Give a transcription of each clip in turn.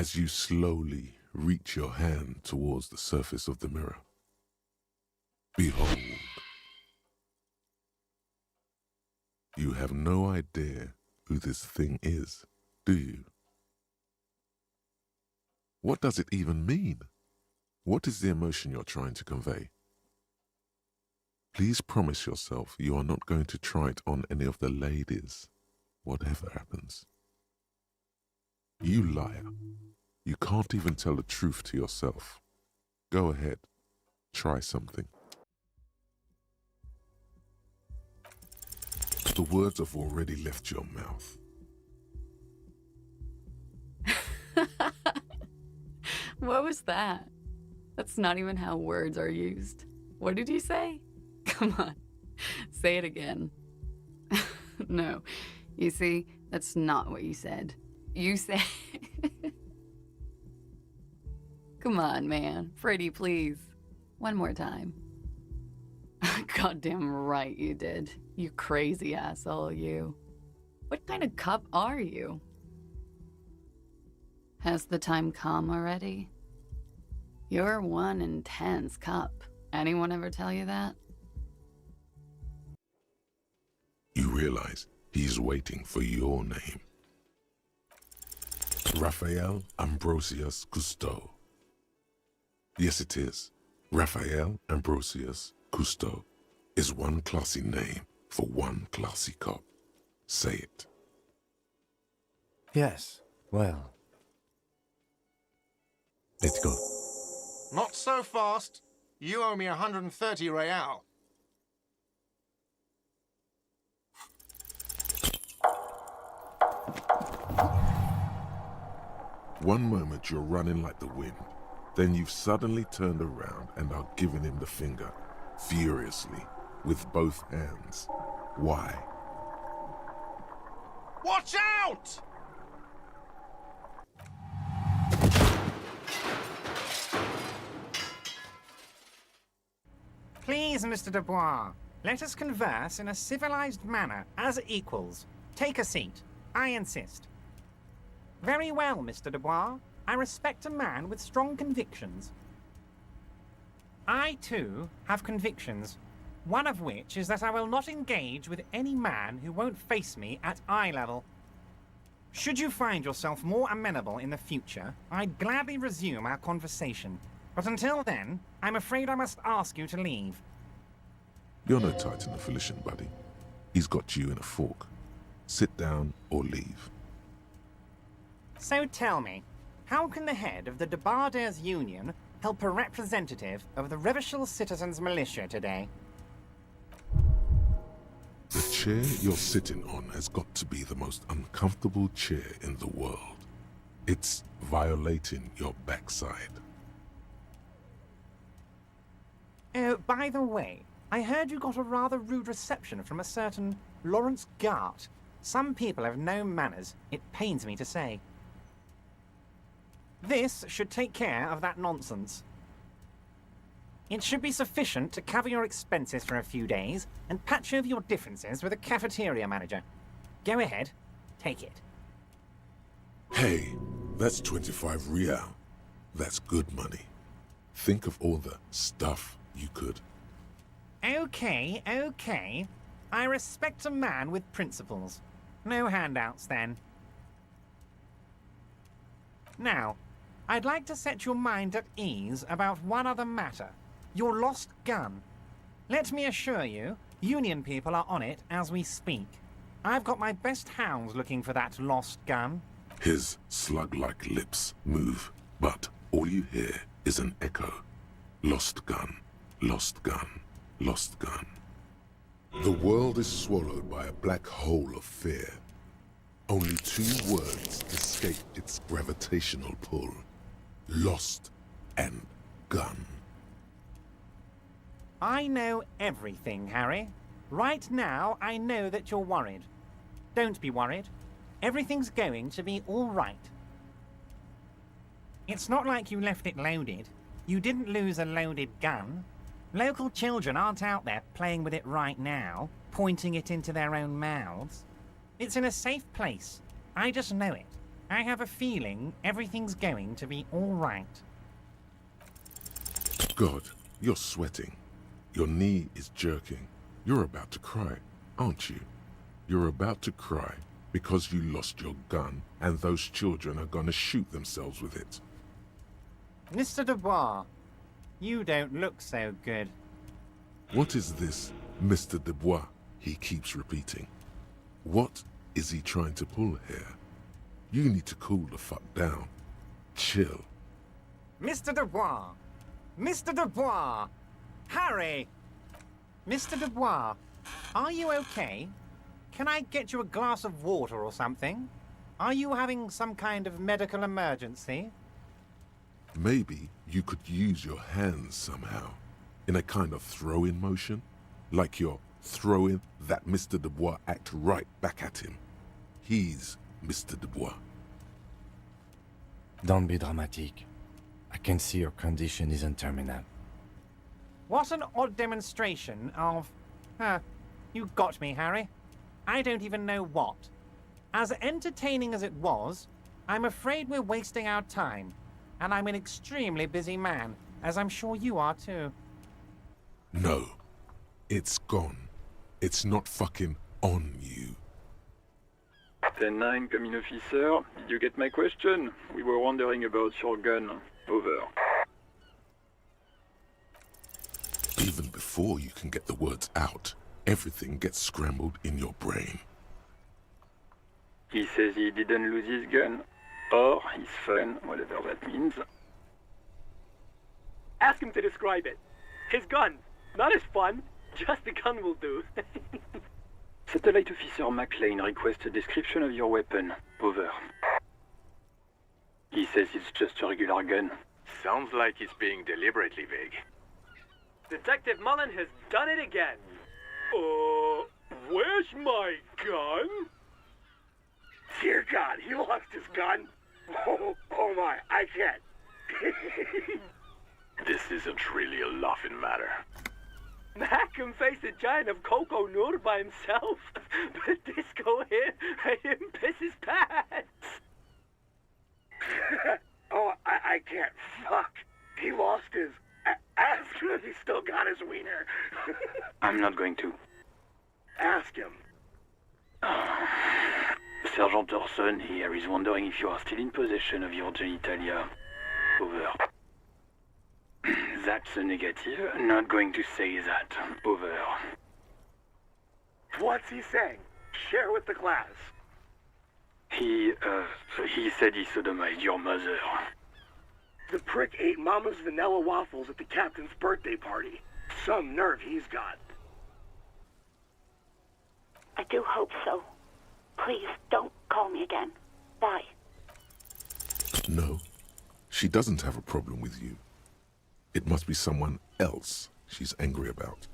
as you slowly reach your hand towards the surface of the mirror. Behold. You have no idea who this thing is, do you? What does it even mean? What is the emotion you're trying to convey? Please promise yourself you are not going to try it on any of the ladies, whatever happens. You liar. You can't even tell the truth to yourself. Go ahead. Try something. The words have already left your mouth. What was that? That's not even how words are used. What did you say? Come on, say it again. No, you see, that's not what you said. You said... Come on, man. Freddie, please. One more time. Goddamn right you did. You crazy asshole, you. What kind of cup are you? Has the time come already? You're one intense cup. Anyone ever tell you that? You realize he's waiting for your name. Raphael Ambrosius Costeau. Yes, it is. Raphael Ambrosius Costeau is one classy name for one classy cop. Say it. Yes, well. Let's go. Not so fast. You owe me 130 real. One moment you're running like the wind, then you've suddenly turned around and are giving him the finger, furiously, with both hands. Why? Watch out! Please, Mr. Dubois, let us converse in a civilized manner, as equals. Take a seat. I insist. Very well, Mr. Dubois. I respect a man with strong convictions. I, too, have convictions, one of which is that I will not engage with any man who won't face me at eye level. Should you find yourself more amenable in the future, I'd gladly resume our conversation. But until then, I'm afraid I must ask you to leave. You're no Titan affiliation, buddy. He's got you in a fork. Sit down or leave. So tell me, how can the head of the Debarders Union help a representative of the Revachol Citizens Militia today? The chair you're sitting on has got to be the most uncomfortable chair in the world. It's violating your backside. Oh, by the way, I heard you got a rather rude reception from a certain Lawrence Gart. Some people have no manners, it pains me to say. This should take care of that nonsense. It should be sufficient to cover your expenses for a few days and patch over your differences with a cafeteria manager. Go ahead, take it. Hey, that's 25 real. That's good money. Think of all the stuff you could. Okay, okay. I respect a man with principles. No handouts, then. Now, I'd like to set your mind at ease about one other matter. Your lost gun. Let me assure you, Union people are on it as we speak. I've got my best hounds looking for that lost gun. His slug-like lips move, but all you hear is an echo. Lost gun, lost gun, lost gun. The world is swallowed by a black hole of fear. Only two words escape its gravitational pull. Lost and gun. I know everything, Harry. Right now, I know that you're worried. Don't be worried. Everything's going to be all right. It's not like you left it loaded. You didn't lose a loaded gun. Local children aren't out there playing with it right now, pointing it into their own mouths. It's in a safe place. I just know it. I have a feeling everything's going to be all right. God, you're sweating. Your knee is jerking. You're about to cry, aren't you? You're about to cry because you lost your gun and those children are gonna shoot themselves with it. Mr. Dubois, you don't look so good. What is this, Mr. Dubois, he keeps repeating? What is he trying to pull here? You need to cool the fuck down. Chill. Mr. Dubois! Mr. Dubois! Harry! Mr. Dubois, are you okay? Can I get you a glass of water or something? Are you having some kind of medical emergency? Maybe you could use your hands somehow, in a kind of throw-in motion, like you're throwing that Mr. Dubois act right back at him. He's Mr. Dubois. Don't be dramatic. I can see your condition isn't terminal. What an odd demonstration of... you got me, Harry. I don't even know what. As entertaining as it was, I'm afraid we're wasting our time. And I'm an extremely busy man, as I'm sure you are too. No. It's gone. It's not fucking on you. 10-9, coming officer. Did you get my question? We were wondering about your gun. Over. Even before you can get the words out, everything gets scrambled in your brain. He says he didn't lose his gun. Or his phone, whatever that means. Ask him to describe it. His gun. Not his fun. Just the gun will do. Satellite Officer McLean requests a description of your weapon. Over. He says it's just a regular gun. Sounds like he's being deliberately vague. Detective Mullen has done it again. Where's my gun? Dear God, he lost his gun? Oh my, I can't. This isn't really a laughing matter. Mac can face a giant of Coco Noor by himself, but Disco here made him piss his pants. Oh, I can't. Fuck. He lost his... Ask him if he still got his wiener. I'm not going to. Ask him. Sergeant Orson here is wondering if you are still in possession of your genitalia. Over. That's a negative. Not going to say that. Over. What's he saying? Share with the class. He said he sodomized your mother. The prick ate Mama's vanilla waffles at the captain's birthday party. Some nerve he's got. I do hope so. Please, don't call me again. Bye. No, she doesn't have a problem with you. It must be someone else she's angry about.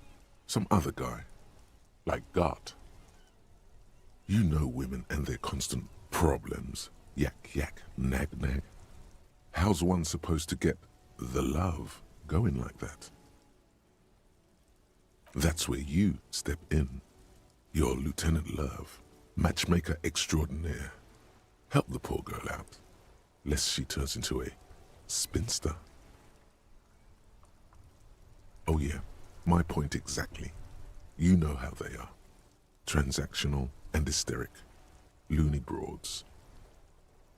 Some other guy. Like Gart. You know women and their constant problems. Yak, yak, nag, nag. How's one supposed to get the love going like that? That's where you step in. You're Lieutenant Love, matchmaker extraordinaire. Help the poor girl out, lest she turns into a spinster. Oh yeah, my point exactly. You know how they are. Transactional and hysteric. Loony broads.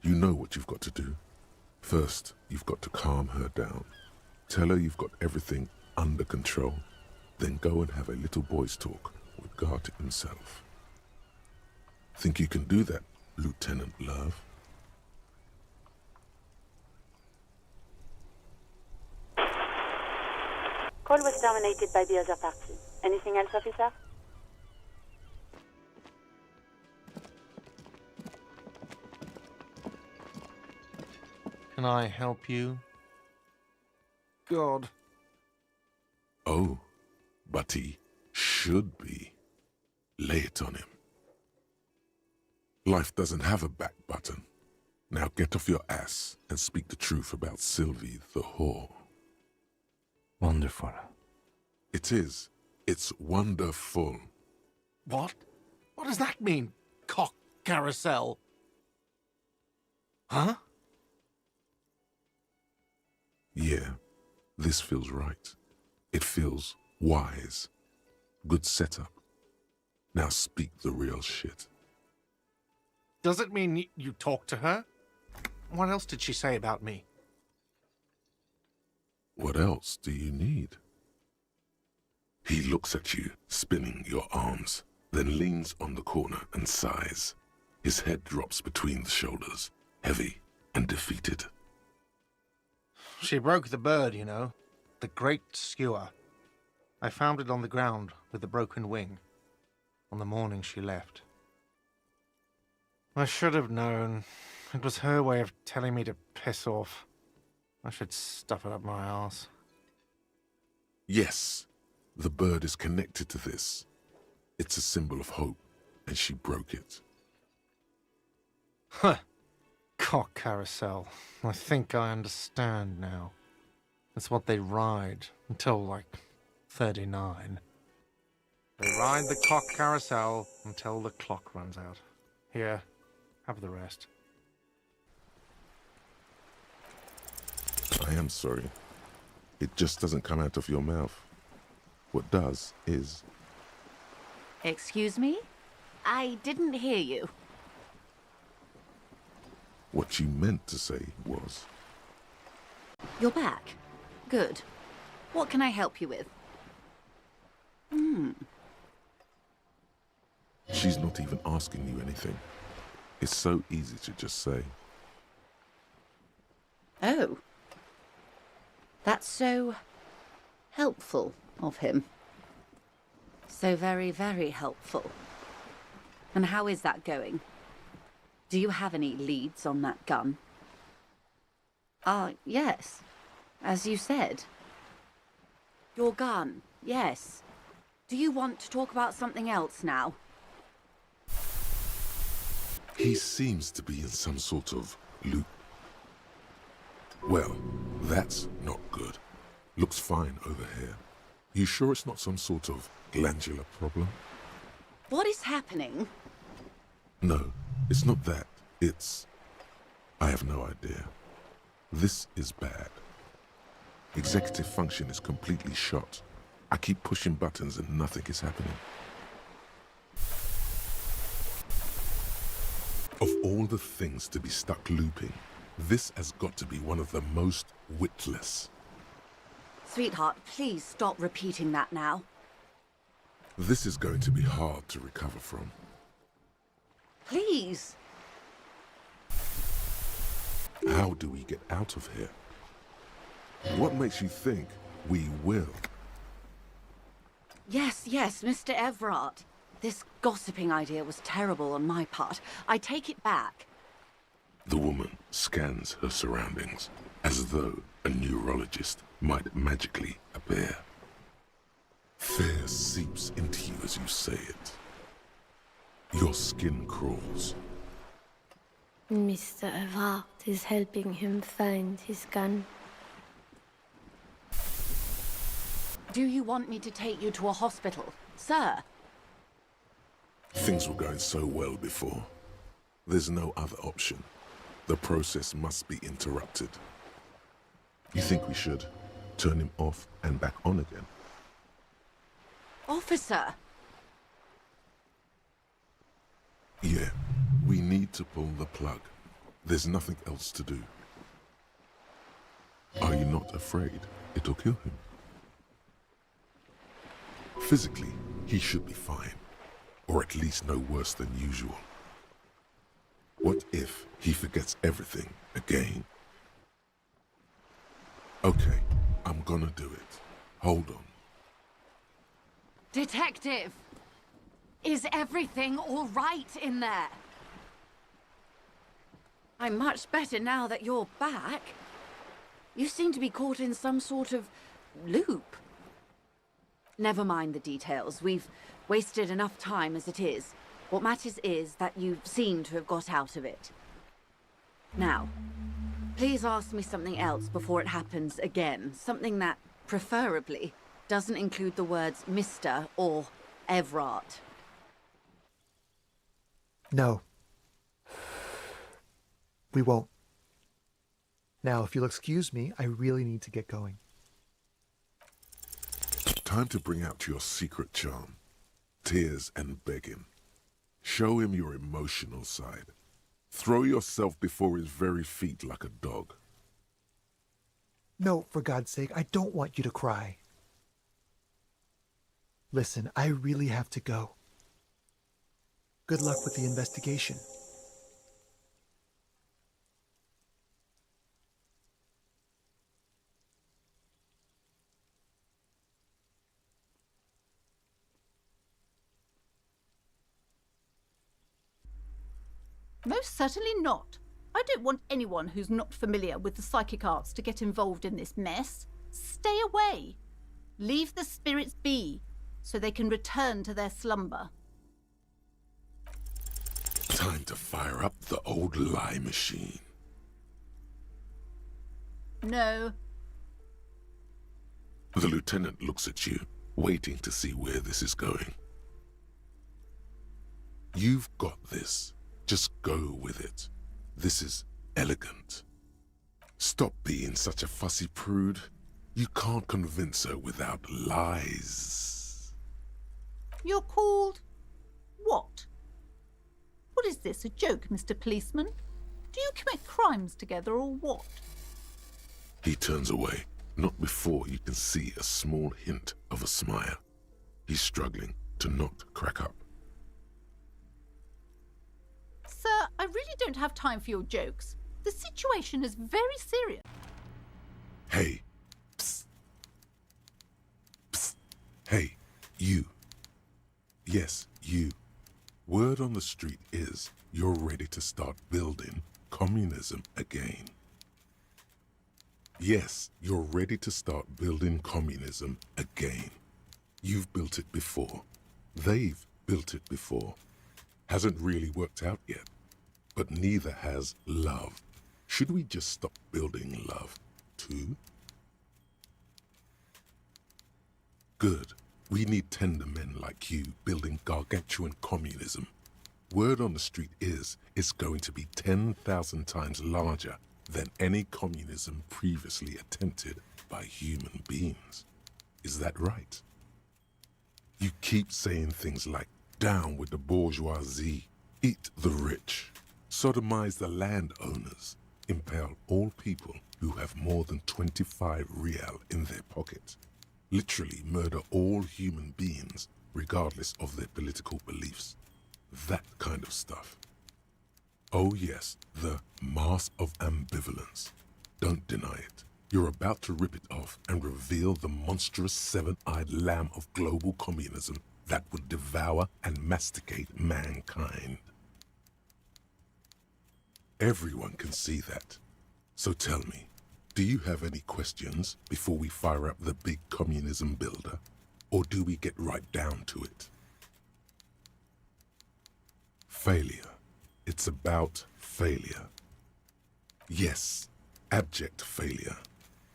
You know what you've got to do. First, you've got to calm her down. Tell her you've got everything under control. Then go and have a little boys' talk with Gart himself. Think you can do that, Lieutenant Love? Call was terminated by the other party. Anything else, officer? Can I help you? God. Oh, but he should be. Lay it on him. Life doesn't have a back button. Now get off your ass and speak the truth about Sylvie the whore. Wonderful. It is. It's wonderful. What? What does that mean? Cock carousel. Huh? Yeah, this feels right. It feels wise. Good setup. Now speak the real shit. Does it mean you talked to her? What else did she say about me? What else do you need? He looks at you, spinning your arms, then leans on the corner and sighs. His head drops between the shoulders, heavy and defeated. She broke the bird, you know. The great skewer. I found it on the ground with the broken wing on the morning she left. I should have known. It was her way of telling me to piss off. I should stuff it up my arse. Yes, the bird is connected to this. It's a symbol of hope, and she broke it. Huh. Cock carousel. I think I understand now. It's what they ride until, like, 39. They ride the cock carousel until the clock runs out. Here, have the rest. I am sorry. It just doesn't come out of your mouth. What does is... Excuse me? I didn't hear you. What you meant to say was... You're back. Good. What can I help you with? She's not even asking you anything. It's so easy to just say. Oh. That's so helpful of him. So very, very helpful. And how is that going? Do you have any leads on that gun? Yes. As you said. Your gun, yes. Do you want to talk about something else now? He seems to be in some sort of loop. Well, that's not good. Looks fine over here. You sure it's not some sort of glandular problem? What is happening? No, it's not that. It's... I have no idea. This is bad. Executive function is completely shot. I keep pushing buttons and nothing is happening. Of all the things to be stuck looping, this has got to be one of the most witless. Sweetheart, please stop repeating that now. This is going to be hard to recover from. Please. How do we get out of here? What makes you think we will? Yes, Mr. Evrart. This gossiping idea was terrible on my part. I take it back. The woman scans her surroundings as though a neurologist might magically appear. Fear seeps into you as you say it. Your skin crawls. Mr. Evrart is helping him find his gun. Do you want me to take you to a hospital, sir? Things were going so well before. There's no other option. The process must be interrupted. You think we should turn him off and back on again? Officer! Yeah, we need to pull the plug. There's nothing else to do. Are you not afraid it'll kill him? Physically, he should be fine, or at least no worse than usual. What if he forgets everything again? Okay, I'm gonna do it. Hold on. Detective! Is everything all right in there? I'm much better now that you're back. You seem to be caught in some sort of loop. Never mind the details. We've wasted enough time as it is. What matters is that you seem to have got out of it. Now, please ask me something else before it happens again. Something that, preferably, doesn't include the words Mr. or Evrart. No. We won't. Now, if you'll excuse me, I really need to get going. Time to bring out your secret charm. Tears and begging. Show him your emotional side. Throw yourself before his very feet like a dog. No, for God's sake, I don't want you to cry. Listen, I really have to go. Good luck with the investigation. Most certainly not. I don't want anyone who's not familiar with the psychic arts to get involved in this mess. Stay away. Leave the spirits be, so they can return to their slumber. Time to fire up the old lie machine. No. The lieutenant looks at you, waiting to see where this is going. You've got this. Just go with it. This is elegant. Stop being such a fussy prude. You can't convince her without lies. You're called... what? What is this, a joke, Mr. Policeman? Do you commit crimes together or what? He turns away, not before you can see a small hint of a smile. He's struggling to not crack up. Sir, I really don't have time for your jokes. The situation is very serious. Hey. Psst. Psst. Hey, you. Yes, you. Word on the street is you're ready to start building communism again. Yes, you're ready to start building communism again. You've built it before. They've built it before. Hasn't really worked out yet. But neither has love. Should we just stop building love, too? Good. We need tender men like you building gargantuan communism. Word on the street is it's going to be 10,000 times larger than any communism previously attempted by human beings. Is that right? You keep saying things like, down with the bourgeoisie, eat the rich, sodomize the landowners, impale all people who have more than 25 real in their pocket, literally murder all human beings regardless of their political beliefs. That kind of stuff. Oh yes, the mask of ambivalence. Don't deny it. You're about to rip it off and reveal the monstrous seven-eyed lamb of global communism that would devour and masticate mankind. Everyone can see that. So tell me, do you have any questions before we fire up the Big Communism Builder? Or do we get right down to it? Failure. It's about failure. Yes, abject failure.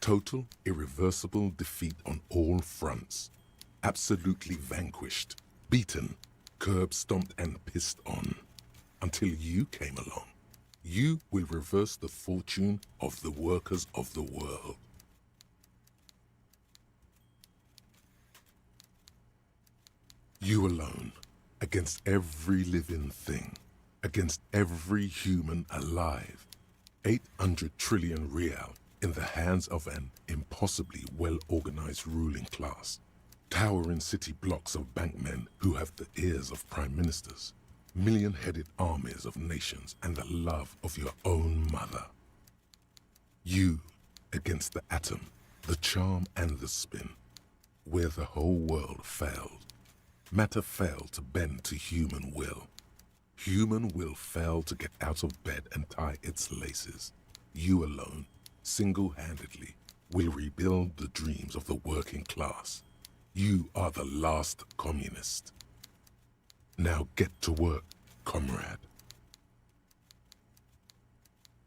Total, irreversible defeat on all fronts. Absolutely vanquished, beaten, curb-stomped and pissed on. Until you came along. You will reverse the fortune of the workers of the world. You alone, against every living thing, against every human alive. 800 trillion real in the hands of an impossibly well-organized ruling class. Towering city blocks of bankmen who have the ears of prime ministers. Million-headed armies of nations and the love of your own mother. You against the atom, the charm and the spin, where the whole world failed. Matter failed to bend to human will. Human will failed to get out of bed and tie its laces. You alone, single-handedly, will rebuild the dreams of the working class. You are the last communist. Now get to work, comrade.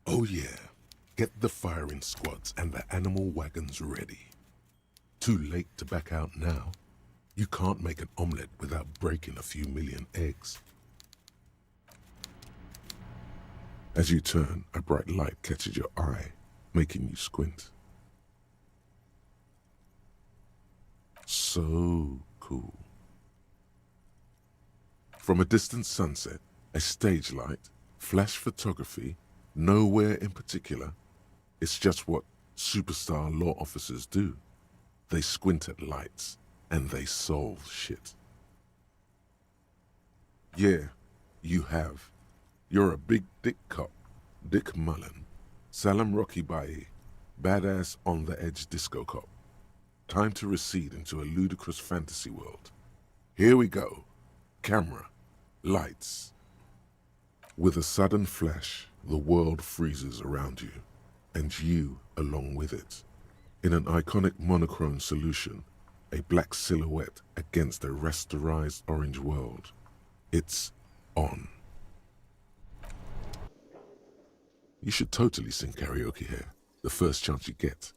Oh yeah, get the firing squads and the animal wagons ready. Too late to back out now. You can't make an omelette without breaking a few million eggs. As you turn, a bright light catches your eye. making you squint. So cool. From a distant sunset, a stage light, flash photography, nowhere in particular. It's just what superstar law officers do. They squint at lights and they solve shit. Yeah, you have. You're a big dick cop, Dick Mullen, Salam Rocky Bayi, badass on the edge disco cop. Time to recede into a ludicrous fantasy world. Here we go. Camera. Lights. With a sudden flash, the world freezes around you, and you along with it. In an iconic monochrome solution, a black silhouette against a rasterized orange world. It's on. You should totally sing karaoke here, the first chance you get.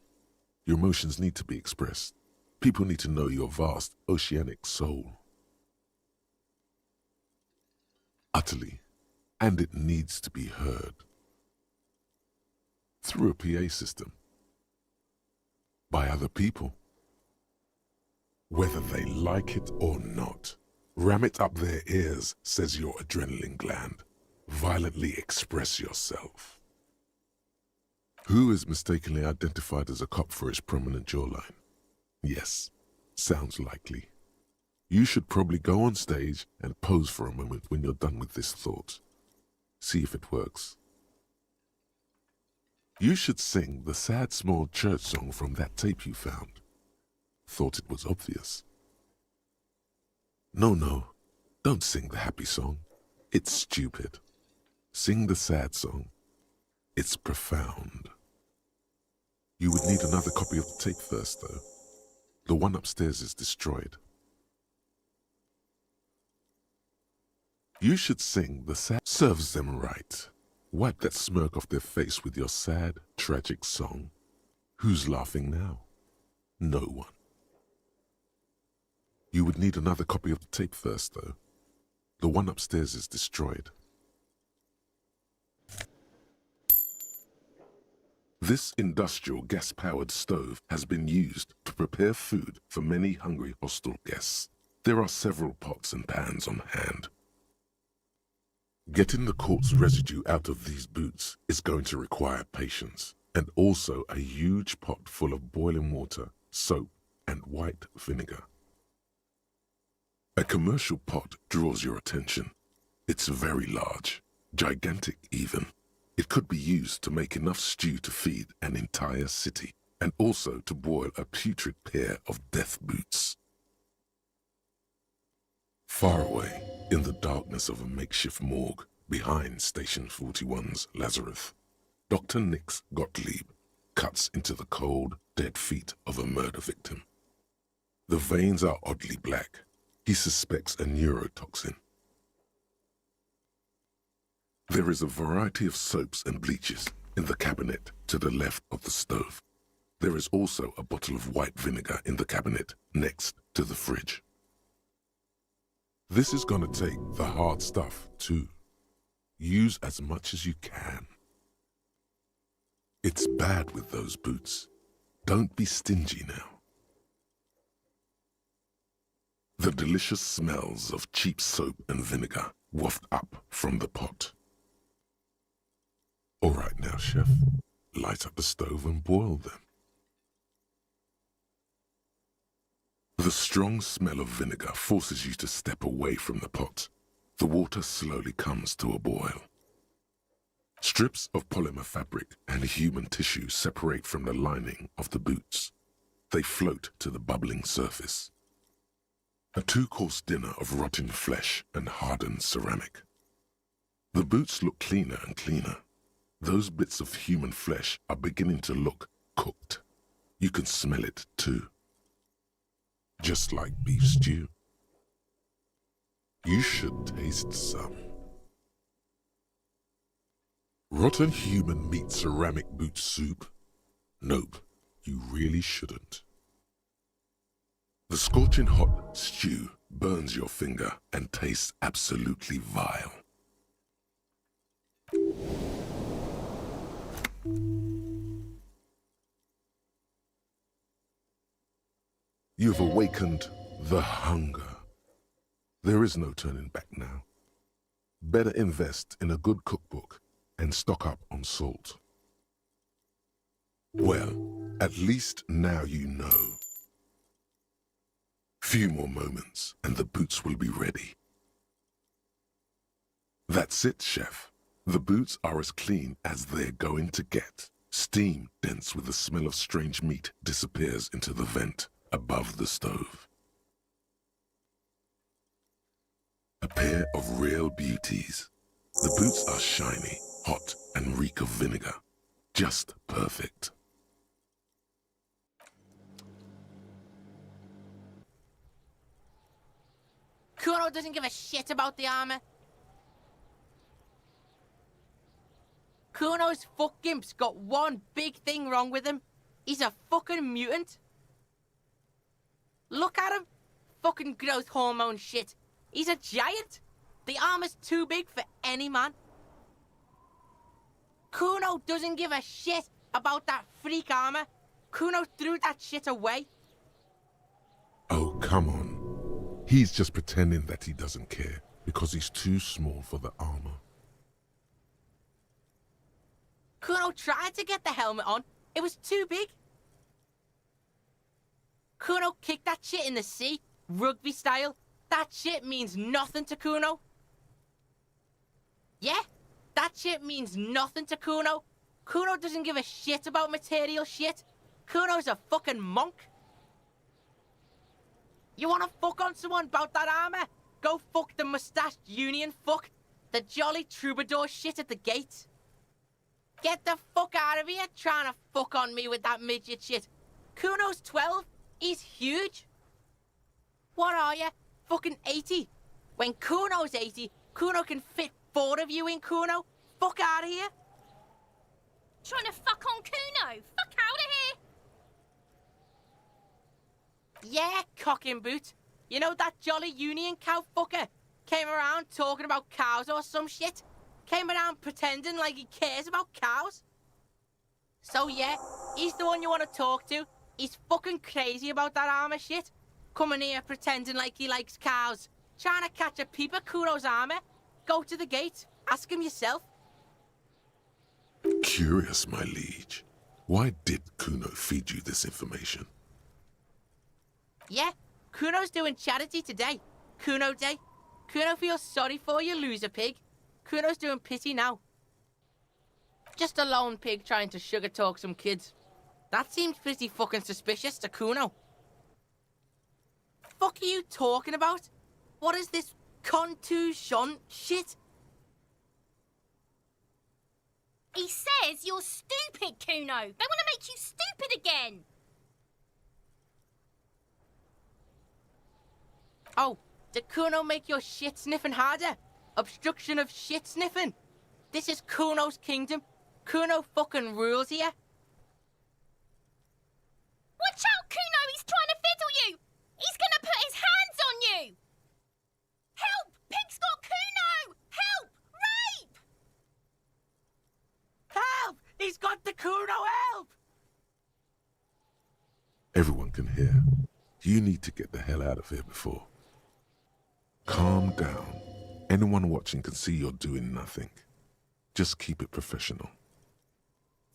Your emotions need to be expressed. People need to know your vast, oceanic soul. Utterly. And it needs to be heard. Through a PA system. By other people. Whether they like it or not. Ram it up their ears, says your adrenaline gland. Violently express yourself. Who is mistakenly identified as a cop for his prominent jawline? Yes, sounds likely. You should probably go on stage and pose for a moment when you're done with this thought. See if it works. You should sing the sad small church song from that tape you found. Thought it was obvious. No, don't sing the happy song. It's stupid. Sing the sad song. It's profound. You would need another copy of the tape first, though. The one upstairs is destroyed. You should sing the sad... Serves them right. Wipe that smirk off their face with your sad, tragic song. Who's laughing now? No one. You would need another copy of the tape first, though. The one upstairs is destroyed. This industrial gas-powered stove has been used to prepare food for many hungry hostel guests. There are several pots and pans on hand. Getting the corpse residue out of these boots is going to require patience, and also a huge pot full of boiling water, soap, and white vinegar. A commercial pot draws your attention. It's very large, gigantic even. It could be used to make enough stew to feed an entire city, and also to boil a putrid pair of death boots. Far away, in the darkness of a makeshift morgue, behind Station 41's Lazarus, Dr. Nix Gottlieb cuts into the cold, dead feet of a murder victim. The veins are oddly black. He suspects a neurotoxin. There is a variety of soaps and bleaches in the cabinet to the left of the stove. There is also a bottle of white vinegar in the cabinet next to the fridge. This is gonna take the hard stuff, too. Use as much as you can. It's bad with those boots. Don't be stingy now. The delicious smells of cheap soap and vinegar waft up from the pot. All right now, chef. Light up the stove and boil them. The strong smell of vinegar forces you to step away from the pot. The water slowly comes to a boil. Strips of polymer fabric and human tissue separate from the lining of the boots. They float to the bubbling surface. A two-course dinner of rotten flesh and hardened ceramic. The boots look cleaner and cleaner. Those bits of human flesh are beginning to look cooked. You can smell it too. Just like beef stew. You should taste some. Rotten human meat ceramic boot soup? Nope, you really shouldn't. The scorching hot stew burns your finger and tastes absolutely vile. You've awakened the hunger. There is no turning back now. Better invest in a good cookbook and stock up on salt. Well, at least now you know. Few more moments and the boots will be ready. That's it, chef. The boots are as clean as they're going to get. Steam dense with the smell of strange meat disappears into the vent above the stove. A pair of real beauties. The boots are shiny, hot, and reek of vinegar. Just perfect. Cuno doesn't give a shit about the armor. Cuno's fuck gimp's got one big thing wrong with him. He's a fucking mutant. Look at him. Fucking growth hormone shit. He's a giant. The armor's too big for any man. Cuno doesn't give a shit about that freak armor. Cuno threw that shit away. Oh, come on. He's just pretending that he doesn't care because he's too small for the armor. Cuno tried to get the helmet on. It was too big. Cuno kicked that shit in the sea, rugby style. That shit means nothing to Cuno. Yeah, that shit means nothing to Cuno. Cuno doesn't give a shit about material shit. Cuno's a fucking monk. You wanna fuck on someone about that armor? Go fuck the mustached union fuck. The jolly troubadour shit at the gate. Get the fuck out of here trying to fuck on me with that midget shit. Cuno's 12. He's huge. What are you? Fucking 80. When Cuno's 80, Cuno can fit 4 of you in Cuno. Fuck out of here. Trying to fuck on Cuno. Fuck out of here. Yeah, cocking boot. You know that jolly union cow fucker? Came around talking about cows or some shit. Came around pretending like he cares about cows. So yeah, he's the one you want to talk to. He's fucking crazy about that armor shit. Coming here pretending like he likes cows. Trying to catch a peep at Cuno's armor. Go to the gate. Ask him yourself. Curious, my liege. Why did Cuno feed you this information? Yeah, Cuno's doing charity today. Cuno Day. Cuno feels sorry for you, loser pig. Cuno's doing pity now. Just a lone pig trying to sugar talk some kids. That seems pretty fucking suspicious to Cuno. Fuck are you talking about? What is this contusion shit? He says you're stupid, Cuno. They want to make you stupid again. Oh, did Cuno make your shit sniffing harder? Obstruction of shit sniffing. This is Cuno's kingdom. Cuno fucking rules here. Watch out, Cuno! He's trying to fiddle you! He's gonna put his hands on you! Help! Pig's got Cuno! Help! Rape! Help! He's got the Cuno, help! Everyone can hear. You need to get the hell out of here before. Calm down. Anyone watching can see you're doing nothing. Just keep it professional.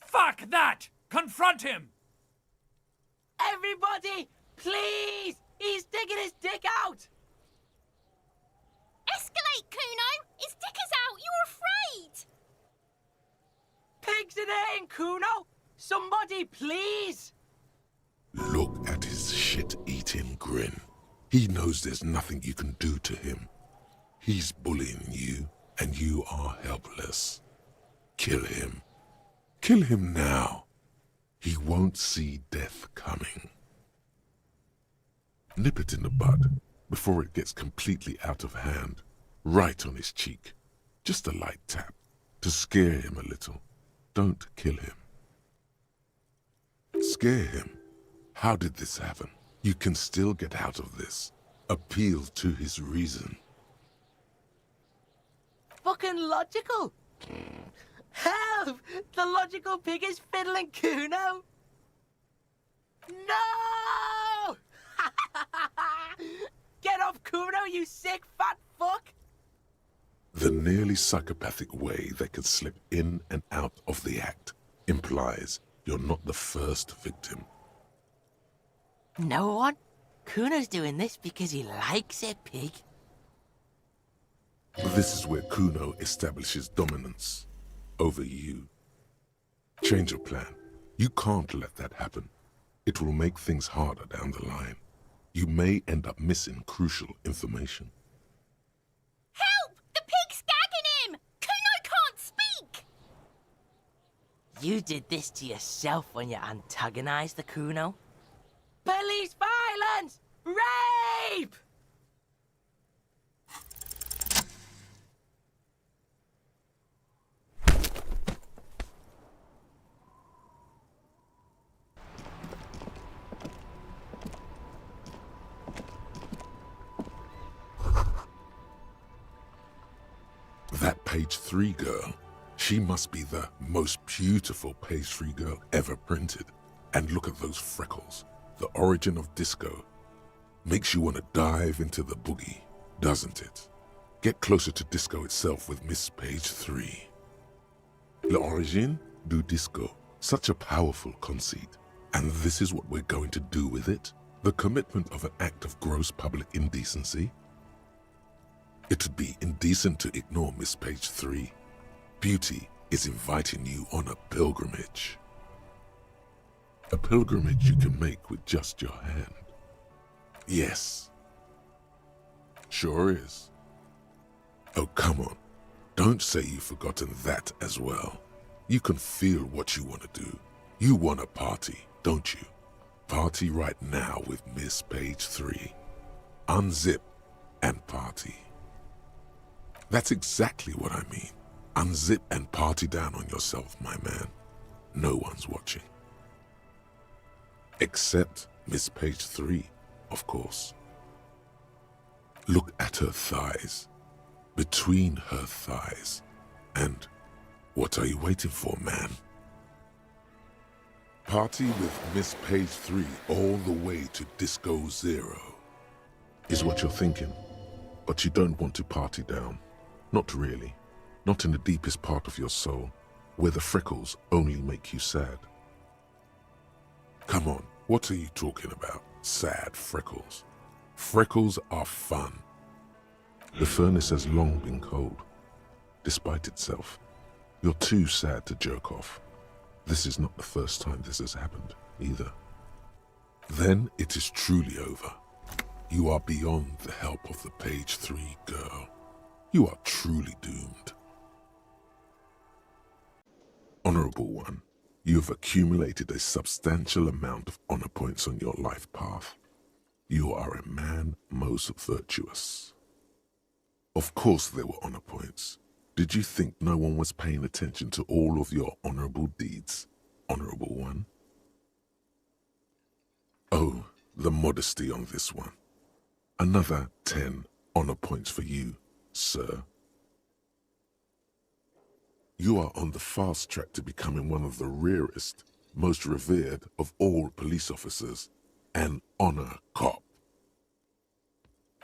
Fuck that! Confront him! Everybody, please! He's digging his dick out! Escalate, Cuno! His dick is out! You're afraid! Pigs in air, Cuno! Somebody, please! Look at his shit-eating grin. He knows there's nothing you can do to him. He's bullying you, and you are helpless. Kill him. Kill him now. He won't see death coming. Nip it in the bud before it gets completely out of hand. Right on his cheek. Just a light tap to scare him a little. Don't kill him. Scare him. How did this happen? You can still get out of this. Appeal to his reason. Fucking logical. Help! The logical pig is fiddling Cuno. No! you sick fat fuck! The nearly psychopathic way they could slip in and out of the act implies you're not the first victim. No one? Cuno's doing this because he likes it, pig. This is where Cuno establishes dominance over you. Change your plan. You can't let that happen. It will make things harder down the line. You may end up missing crucial information. Help! The pig's gagging him! Cuno can't speak! You did this to yourself when you antagonized the Cuno. Police violence! Rape! That page 3 girl, she must be the most beautiful page 3 girl ever printed. And look at those freckles. The origin of disco. Makes you want to dive into the boogie, doesn't it? Get closer to disco itself with Miss Page 3. L'origine du disco. Such a powerful conceit. And this is what we're going to do with it? The commitment of an act of gross public indecency? It would be indecent to ignore Miss Page 3. Beauty is inviting you on a pilgrimage. A pilgrimage you can make with just your hand. Yes. Sure is. Oh, come on. Don't say you've forgotten that as well. You can feel what you want to do. You want to party, don't you? Party right now with Miss Page 3. Unzip and party. That's exactly what I mean. Unzip and party down on yourself, my man. No one's watching. Except Miss Page 3, of course. Look at her thighs. Between her thighs. And what are you waiting for, man? Party with Miss Page 3 all the way to Disco Zero. Is what you're thinking. But you don't want to party down. Not really. Not in the deepest part of your soul, where the freckles only make you sad. Come on, what are you talking about? Sad freckles. Freckles are fun. The furnace has long been cold. Despite itself, you're too sad to jerk off. This is not the first time this has happened, either. Then it is truly over. You are beyond the help of the Page 3 girl. You are truly doomed. Honorable One, you have accumulated a substantial amount of honor points on your life path. You are a man most virtuous. Of course there were honor points. Did you think no one was paying attention to all of your honorable deeds, Honorable One? Oh, the modesty on this one. Another 10 honor points for you, sir. You are on the fast track to becoming one of the rarest, most revered of all police officers, an honor cop.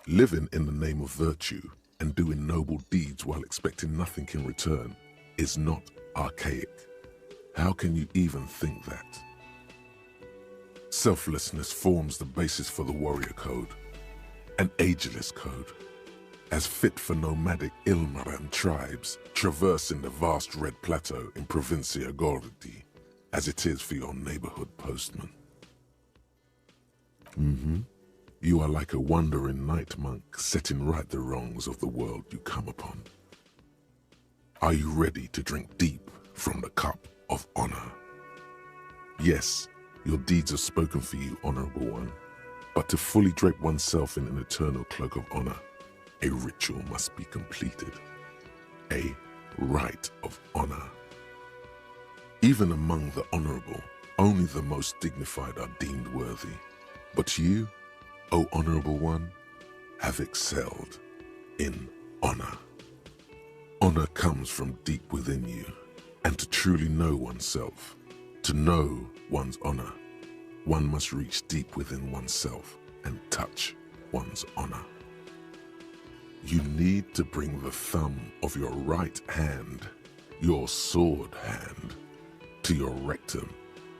Living in the name of virtue and doing noble deeds while expecting nothing in return is not archaic. How can you even think that? Selflessness forms the basis for the warrior code, an ageless code, as fit for nomadic Ilmaran tribes traversing the vast red plateau in Provincia Gordi, as it is for your neighborhood postman. You are like a wandering night monk setting right the wrongs of the world you come upon. Are you ready to drink deep from the cup of honor? Yes, your deeds have spoken for you, Honorable One, but to fully drape oneself in an eternal cloak of honor, a ritual must be completed. A rite of honor. Even among the honorable, only the most dignified are deemed worthy. But you, O Honorable One, have excelled in honor. Honor comes from deep within you, and to truly know oneself, to know one's honor, one must reach deep within oneself and touch one's honor. You need to bring the thumb of your right hand, your sword hand, to your rectum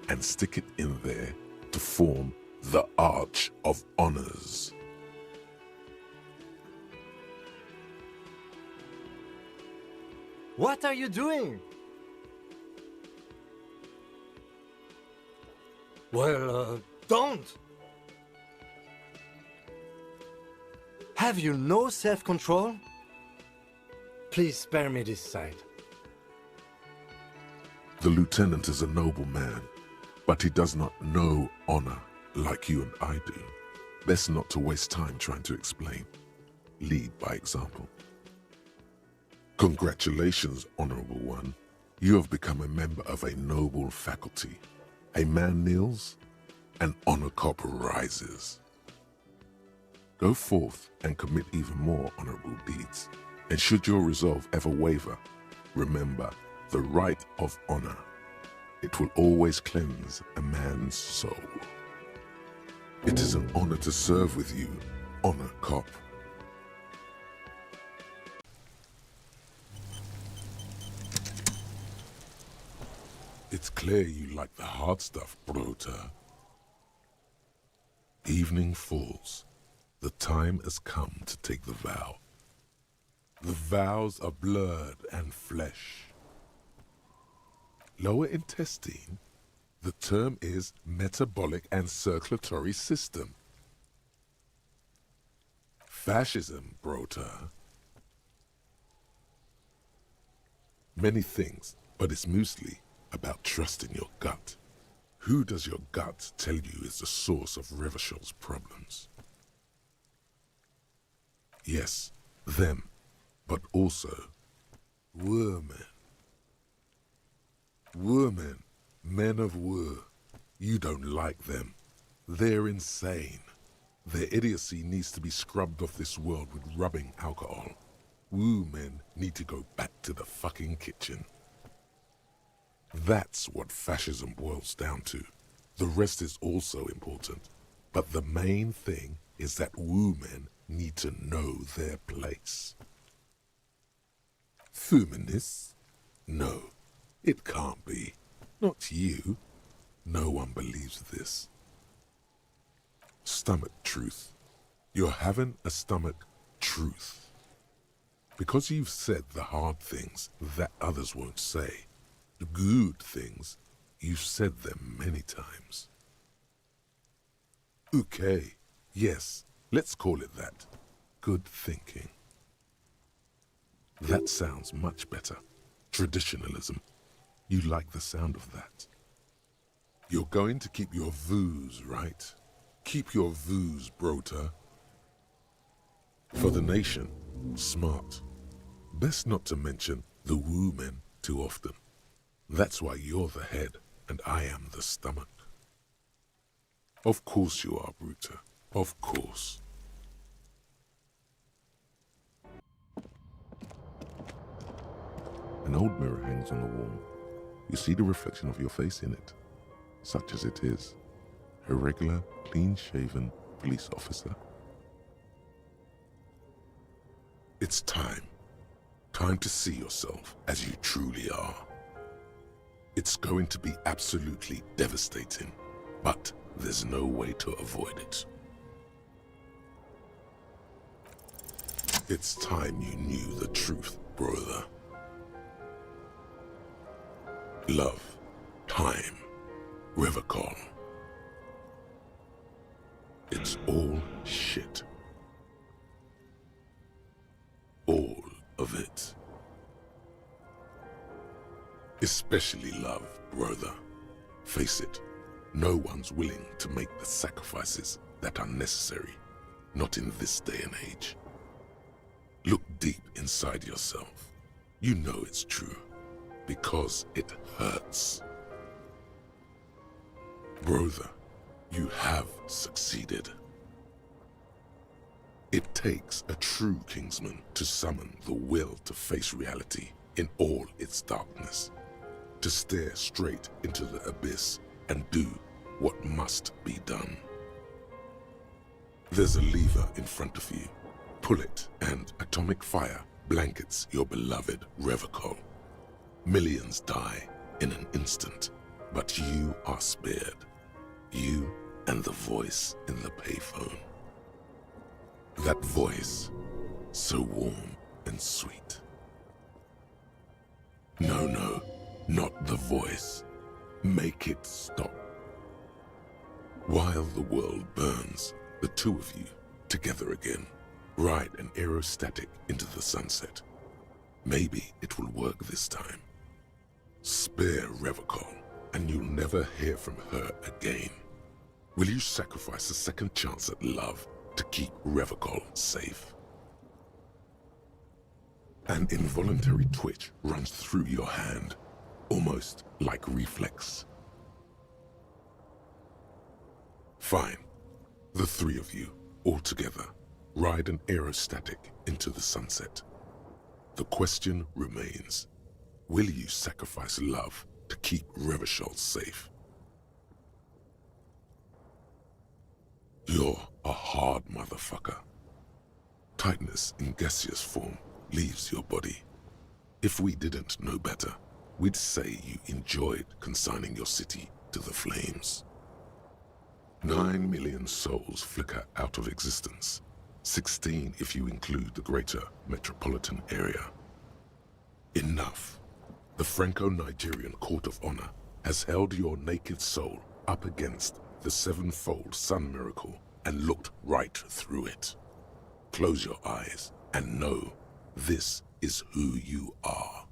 and stick it in there to form the Arch of Honors. What are you doing? Well, don't! Have you no self-control? Please spare me this side. The lieutenant is a noble man, but he does not know honor like you and I do. Best not to waste time trying to explain. Lead by example. Congratulations, Honorable One. You have become a member of a noble faculty. A man kneels, an honor corps rises. Go forth and commit even more honorable deeds. And should your resolve ever waver, remember the right of honor. It will always cleanse a man's soul. It is an honor to serve with you, Honor Cop. It's clear you like the hard stuff, Brota. Evening falls. The time has come to take the vow. The vows are blood and flesh. Lower intestine, the term is metabolic and circulatory system. Fascism, Brota. Many things, but it's mostly about trusting your gut. Who does your gut tell you is the source of Revachel's problems? Yes, them, but also Wömen. Wömen, men of Wö. You don't like them. They're insane. Their idiocy needs to be scrubbed off this world with rubbing alcohol. Wömen need to go back to the fucking kitchen. That's what fascism boils down to. The rest is also important. But the main thing is that Wömen need to know their place. Feminists? No, it can't be. Not you. No one believes this. Stomach truth. You're having a stomach truth. Because you've said the hard things that others won't say. The good things, you've said them many times. Okay, yes, let's call it that. Good thinking. That sounds much better. Traditionalism. You like the sound of that. You're going to keep your views, right? Keep your views, Brota. For the nation, smart. Best not to mention the Wömen too often. That's why you're the head and I am the stomach. Of course you are, Bruta. Of course. An old mirror hangs on the wall. You see the reflection of your face in it, such as it is. A regular, clean-shaven police officer. It's time. Time to see yourself as you truly are. It's going to be absolutely devastating, but there's no way to avoid it. It's time you knew the truth, brother. Love, time, Revacol. It's all shit. All of it. Especially love, brother. Face it, no one's willing to make the sacrifices that are necessary, not in this day and age. Look deep inside yourself. You know it's true, because it hurts. Brother, you have succeeded. It takes a true Kingsman to summon the will to face reality in all its darkness, to stare straight into the abyss and do what must be done. There's a lever in front of you. Pull it, and atomic fire blankets your beloved Revocol. Millions die in an instant, but you are spared. You and the voice in the payphone. That voice, so warm and sweet. No, not the voice. Make it stop. While the world burns, the two of you, together again, ride an aerostatic into the sunset. Maybe it will work this time. Spare Revocol, and you'll never hear from her again. Will you sacrifice a second chance at love to keep Revocol safe? An involuntary twitch runs through your hand, almost like reflex. Fine. The three of you, all together, ride an aerostatic into the sunset. The question remains, will you sacrifice love to keep Revachol safe? You're a hard motherfucker. Tightness in gaseous form leaves your body. If we didn't know better, we'd say you enjoyed consigning your city to the flames. 9 million souls flicker out of existence. 16 if you include the greater metropolitan area. Enough. The Franco-Nigerian Court of Honor has held your naked soul up against the sevenfold sun miracle and looked right through it. Close your eyes and know this is who you are.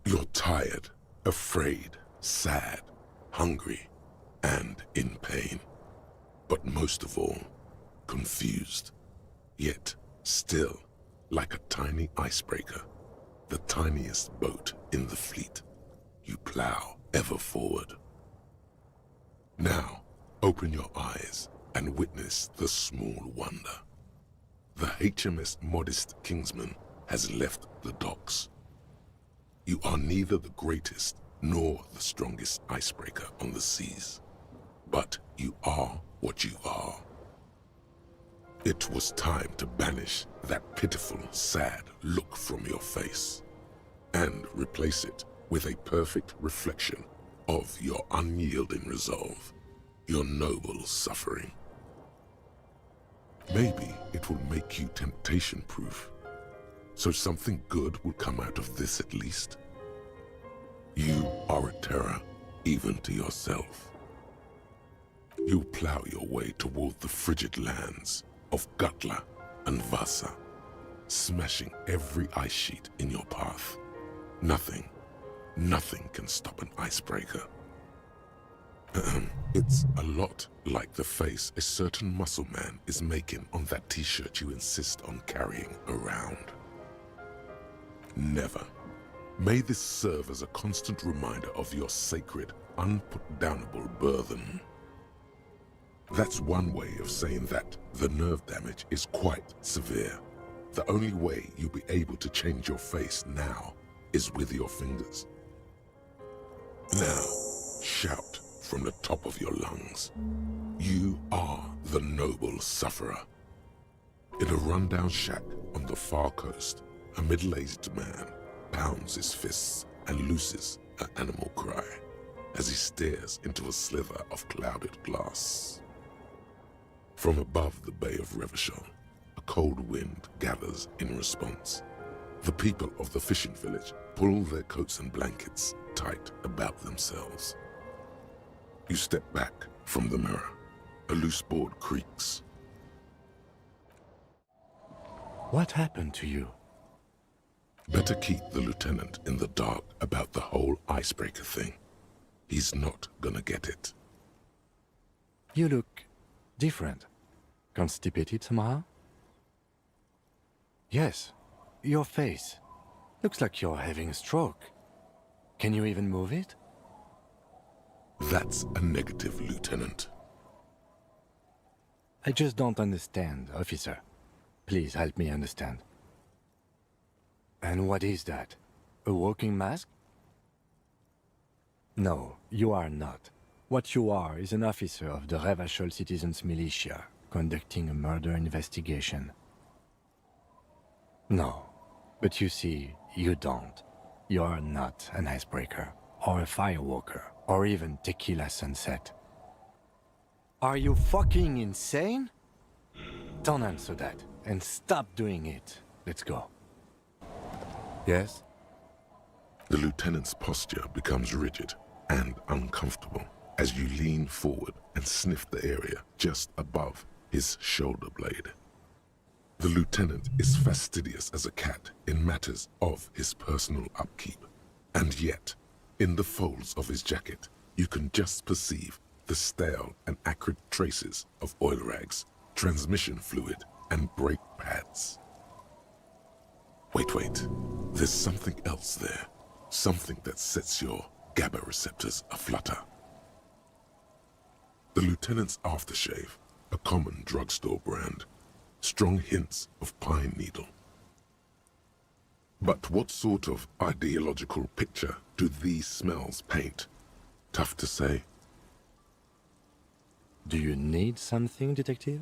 You're tired, afraid, sad, hungry, and in pain. But most of all, confused. Yet, still, like a tiny icebreaker, the tiniest boat in the fleet, you plow ever forward. Now, open your eyes and witness the small wonder. The HMS Modest Kingsman has left the docks. You are neither the greatest nor the strongest icebreaker on the seas, but you are what you are. It was time to banish that pitiful, sad look from your face and replace it with a perfect reflection of your unyielding resolve, your noble suffering. Maybe it will make you temptation-proof, so something good will come out of this at least. You are a terror, even to yourself. You plow your way toward the frigid lands of Gutla and Vasa, smashing every ice sheet in your path. Nothing can stop an icebreaker. It's a lot like the face a certain muscle man is making on that t-shirt you insist on carrying around. Never. May this serve as a constant reminder of your sacred, unputdownable burden. That's one way of saying that the nerve damage is quite severe. The only way you'll be able to change your face now is with your fingers. Now, shout from the top of your lungs. You are the noble sufferer. In a rundown shack on the far coast, a middle-aged man pounds his fists and looses an animal cry as he stares into a slither of clouded glass. From above the Bay of Revachol, a cold wind gathers in response. The people of the fishing village pull their coats and blankets tight about themselves. You step back from the mirror. A loose board creaks. What happened to you? Better keep the lieutenant in the dark about the whole icebreaker thing. He's not gonna get it. You look different. Constipated somehow? Yes, your face. Looks like you're having a stroke. Can you even move it? That's a negative, Lieutenant. I just don't understand, officer. Please help me understand. And what is that? A walking mask? No, you are not. What you are is an officer of the Revachol Citizens Militia, conducting a murder investigation. No, but you see, you don't. You're not an icebreaker, or a firewalker, or even tequila sunset. Are you fucking insane? Don't answer that, and stop doing it. Let's go. Yes? The lieutenant's posture becomes rigid and uncomfortable as you lean forward and sniff the area just above his shoulder blade. The lieutenant is fastidious as a cat in matters of his personal upkeep, and yet, in the folds of his jacket, you can just perceive the stale and acrid traces of oil rags, transmission fluid, and brake pads. Wait, there's something else there. Something that sets your GABA receptors aflutter. The lieutenant's aftershave, a common drugstore brand, strong hints of pine needle. But what sort of ideological picture do these smells paint? Tough to say. Do you need something, detective?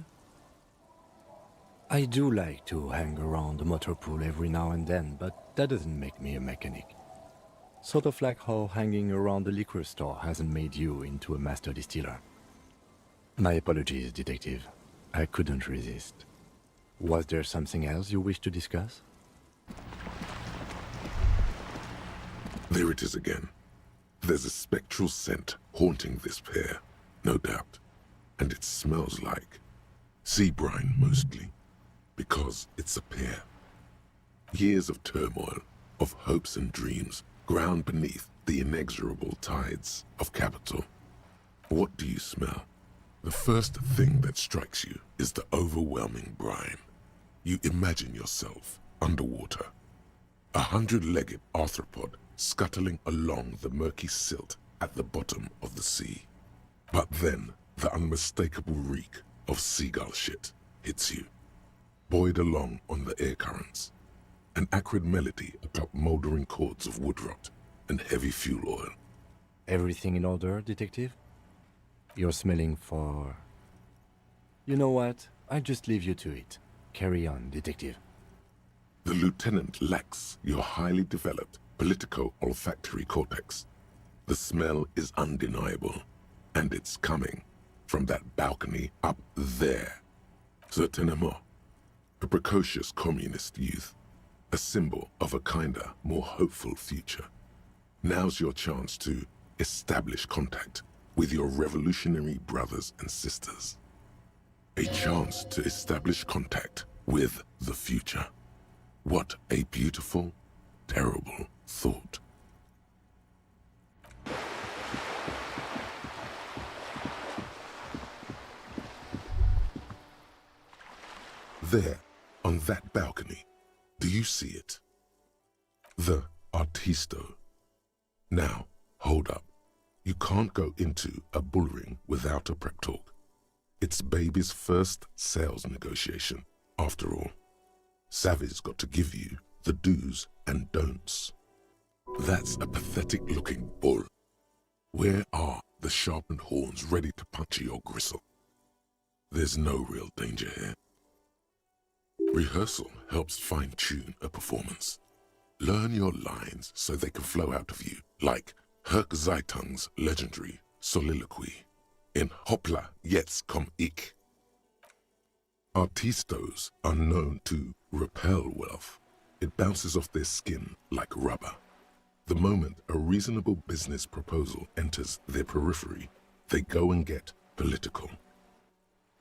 I do like to hang around the motor pool every now and then, but that doesn't make me a mechanic. Sort of like how hanging around the liquor store hasn't made you into a master distiller. My apologies, detective. I couldn't resist. Was there something else you wish to discuss? There it is again. There's a spectral scent haunting this pair, no doubt. And it smells like sea brine mostly, because it's a pair. Years of turmoil, of hopes and dreams, ground beneath the inexorable tides of capital. What do you smell? The first thing that strikes you is the overwhelming brine. You imagine yourself underwater, a 100-legged arthropod scuttling along the murky silt at the bottom of the sea. But then, the unmistakable reek of seagull shit hits you, buoyed along on the air currents, an acrid melody atop mouldering cords of wood rot and heavy fuel oil. Everything in order, detective? You're smelling for... You know what? I'll just leave you to it. Carry on, detective. The lieutenant lacks your highly developed politico-olfactory cortex. The smell is undeniable, and it's coming from that balcony up there. Certainement. A precocious communist youth, a symbol of a kinder, more hopeful future. Now's your chance to establish contact with your revolutionary brothers and sisters. A chance to establish contact with the future. What a beautiful, terrible thought. There, on that balcony, do you see it? The Artisto. Now, hold up. You can't go into a bullring without a prep talk. It's baby's first sales negotiation, after all. Savvy's got to give you the do's and don'ts. That's a pathetic-looking bull. Where are the sharpened horns ready to puncture your gristle? There's no real danger here. Rehearsal helps fine-tune a performance. Learn your lines so they can flow out of you, like Herk Zeitung's legendary soliloquy in Hoppla, jetzt komm ich. Artistos are known to repel wealth. It bounces off their skin like rubber. The moment a reasonable business proposal enters their periphery, they go and get political.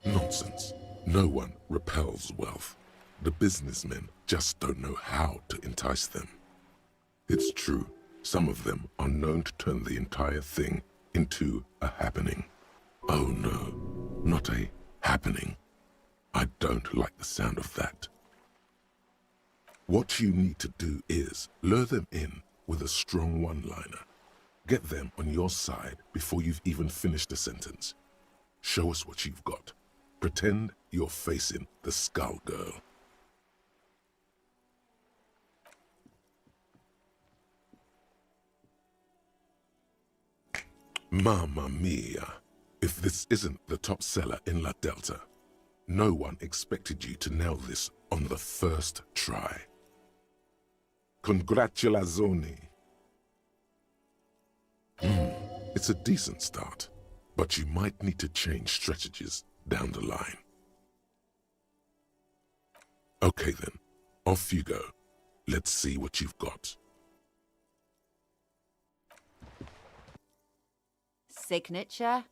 Nonsense. No one repels wealth. The businessmen just don't know how to entice them. It's true, some of them are known to turn the entire thing into a happening. Oh no, not a happening. I don't like the sound of that. What you need to do is lure them in with a strong one-liner. Get them on your side before you've even finished a sentence. Show us what you've got. Pretend you're facing the Skull Girl. Mamma mia. If this isn't the top seller in La Delta. No one expected you to nail this on the first try. Congratulazioni. It's a decent start, but you might need to change strategies down the line. Okay then, off you go. Let's see what you've got. Signature?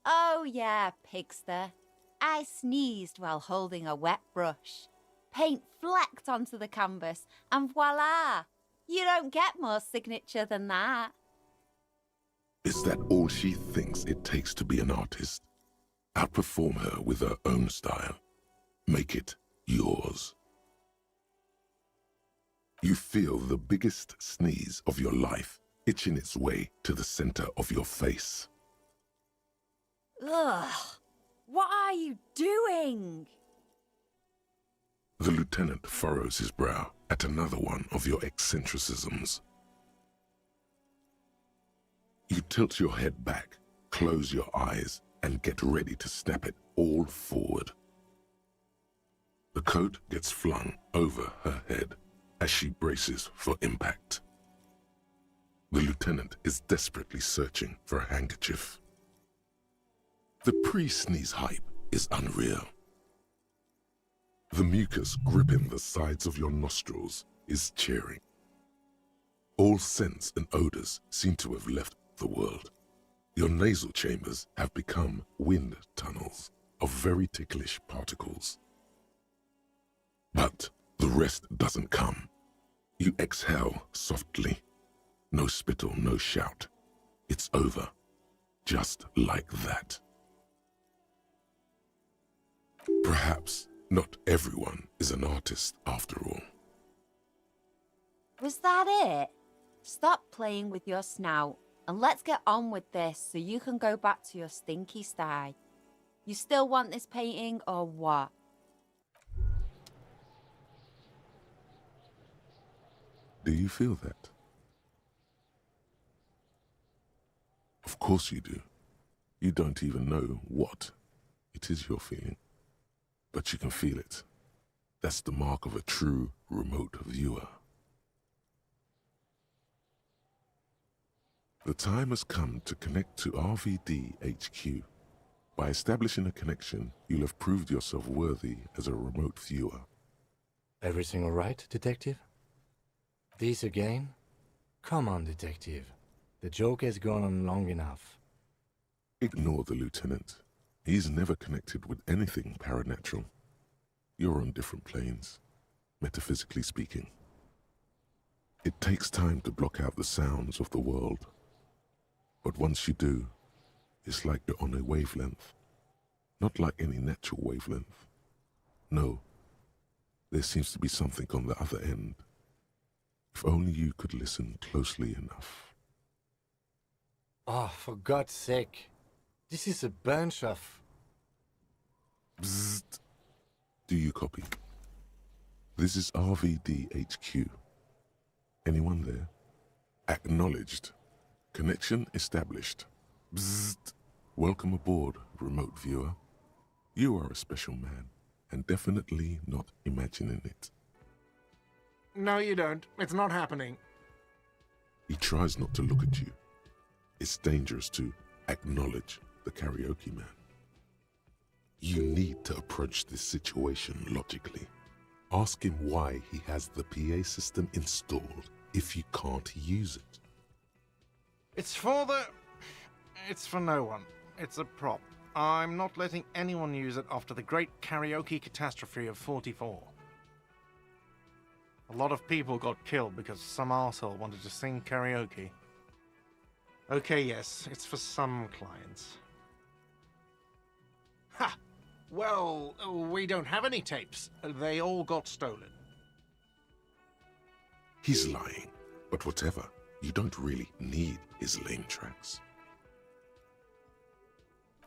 Oh yeah, Pigster. I sneezed while holding a wet brush. Paint flecked onto the canvas, and voila! You don't get more signature than that. Is that all she thinks it takes to be an artist? Outperform her with her own style. Make it yours. You feel the biggest sneeze of your life itching its way to the center of your face. Ugh! What are you doing? The lieutenant furrows his brow at another one of your eccentricisms. You tilt your head back, close your eyes, and get ready to snap it all forward. The coat gets flung over her head as she braces for impact. The lieutenant is desperately searching for a handkerchief. The pre-sneeze hype is unreal. The mucus gripping the sides of your nostrils is cheering. All scents and odors seem to have left the world. Your nasal chambers have become wind tunnels of very ticklish particles. But the rest doesn't come. You exhale softly. No spittle, no shout. It's over. Just like that. Perhaps not everyone is an artist after all. Was that it? Stop playing with your snout and let's get on with this so you can go back to your stinky sty. You still want this painting or what? Do you feel that? Of course you do. You don't even know what it is you're feeling. But you can feel it. That's the mark of a true remote viewer. The time has come to connect to RVD HQ. By establishing a connection, you'll have proved yourself worthy as a remote viewer. Everything all right, Detective? This again? Come on, Detective. The joke has gone on long enough. Ignore the lieutenant. He's never connected with anything paranatural. You're on different planes, metaphysically speaking. It takes time to block out the sounds of the world. But once you do, it's like you're on a wavelength. Not like any natural wavelength. No, there seems to be something on the other end. If only you could listen closely enough. Oh, for God's sake. This is a bunch of... Bzzzt. Do you copy? This is RVD HQ. Anyone there? Acknowledged. Connection established. Bzzzt. Welcome aboard, remote viewer. You are a special man, and definitely not imagining it. No, you don't. It's not happening. He tries not to look at you. It's dangerous to acknowledge the karaoke man. You need to approach this situation logically. Ask him why he has the PA system installed if you can't use it. It's for no one. It's a prop. I'm not letting anyone use it after the great karaoke catastrophe of '44. A lot of people got killed because some arsehole wanted to sing karaoke. Okay, yes, it's for some clients. Ha! Well, we don't have any tapes. They all got stolen. He's lying, but whatever. You don't really need his lame tracks.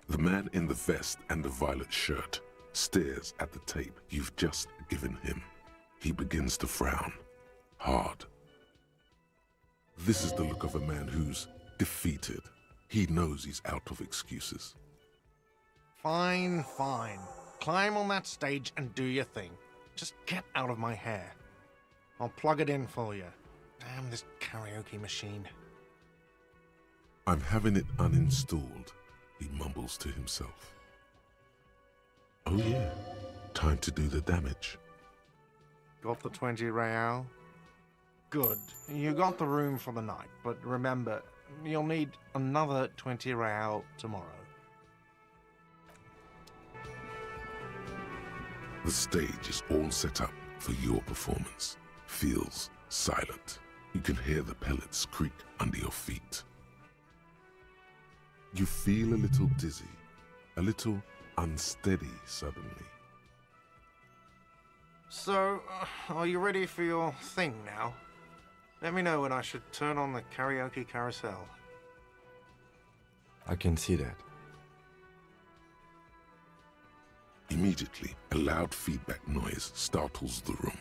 The man in the vest and the violet shirt stares at the tape you've just given him. He begins to frown, hard. This is the look of a man who's defeated. He knows he's out of excuses. Fine, fine. climb on that stage and do your thing. Just get out of my hair. I'll plug it in for you. Damn this karaoke machine. I'm having it uninstalled, he mumbles to himself. Oh yeah, time to do the damage. Got the 20 real? Good. You got the room for the night, but remember, you'll need another 20 real tomorrow. The stage is all set up for your performance. Feels silent. You can hear the pellets creak under your feet. You feel a little dizzy, a little unsteady suddenly. So, are you ready for your thing now? Let me know when I should turn on the karaoke carousel. I can see that. Immediately, a loud feedback noise startles the room.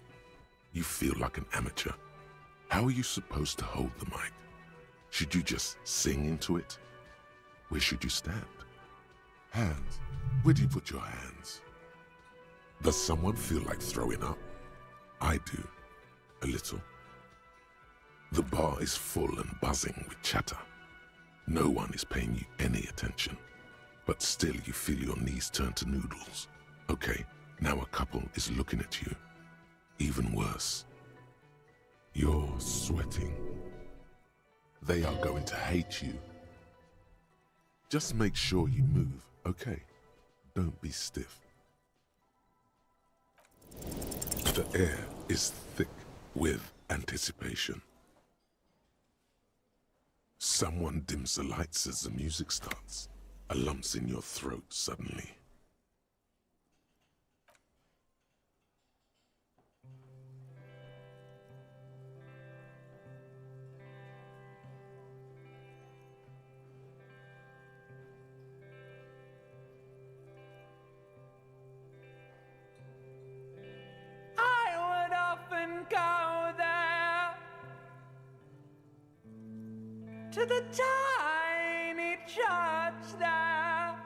You feel like an amateur. How are you supposed to hold the mic? Should you just sing into it? Where should you stand? Hands. Where do you put your hands? Does someone feel like throwing up? I do. A little. The bar is full and buzzing with chatter. No one is paying you any attention. But still you feel your knees turn to noodles. Okay, now a couple is looking at you. Even worse. You're sweating. They are going to hate you. Just make sure you move, okay? Don't be stiff. The air is thick with anticipation. Someone dims the lights as the music starts. A lump's in your throat suddenly. I would often go there to the tiny church there,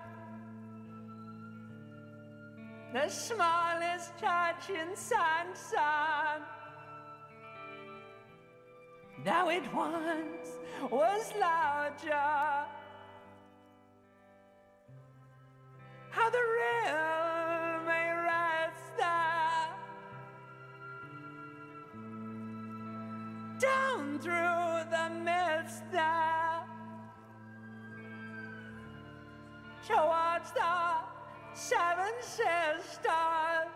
the smallest church in Sansan. Though it once was larger, how the real may rest there, down through the mist there, towards the Seven Sisters,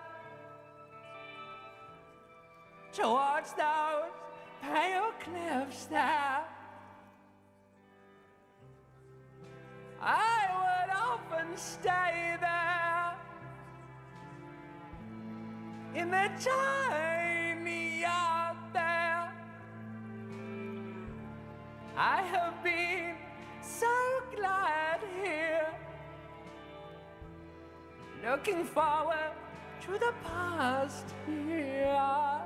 towards those pale cliffs there. I would often stay there in the tiny yard there. I have been so glad here, looking forward to the past year.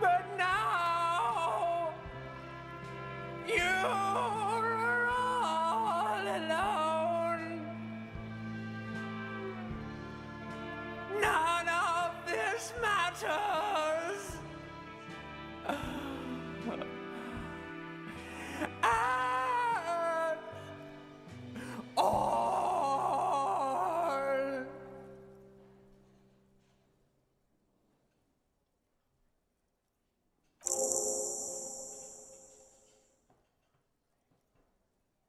But now you're all alone. None of this matters. At all.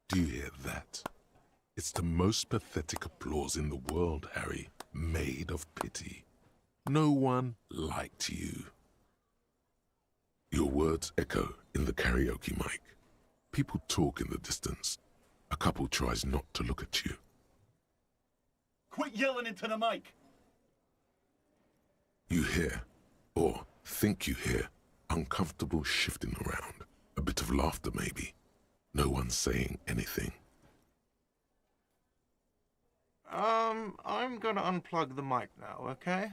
Do you hear that? It's the most pathetic applause in the world, Harry, made of pity. No one liked you. Your words echo in the karaoke mic. People talk in the distance. A couple tries not to look at you. Quit yelling into the mic! You hear, or think you hear, uncomfortable shifting around. A bit of laughter maybe. No one saying anything. I'm gonna unplug the mic now, okay?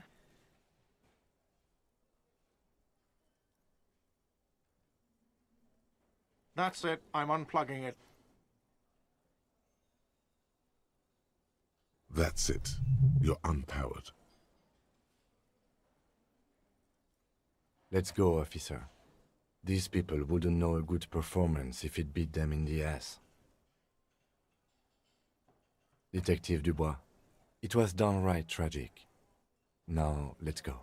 That's it, I'm unplugging it. That's it. You're unpowered. Let's go, officer. These people wouldn't know a good performance if it beat them in the ass. Detective Dubois, it was downright tragic. Now, let's go.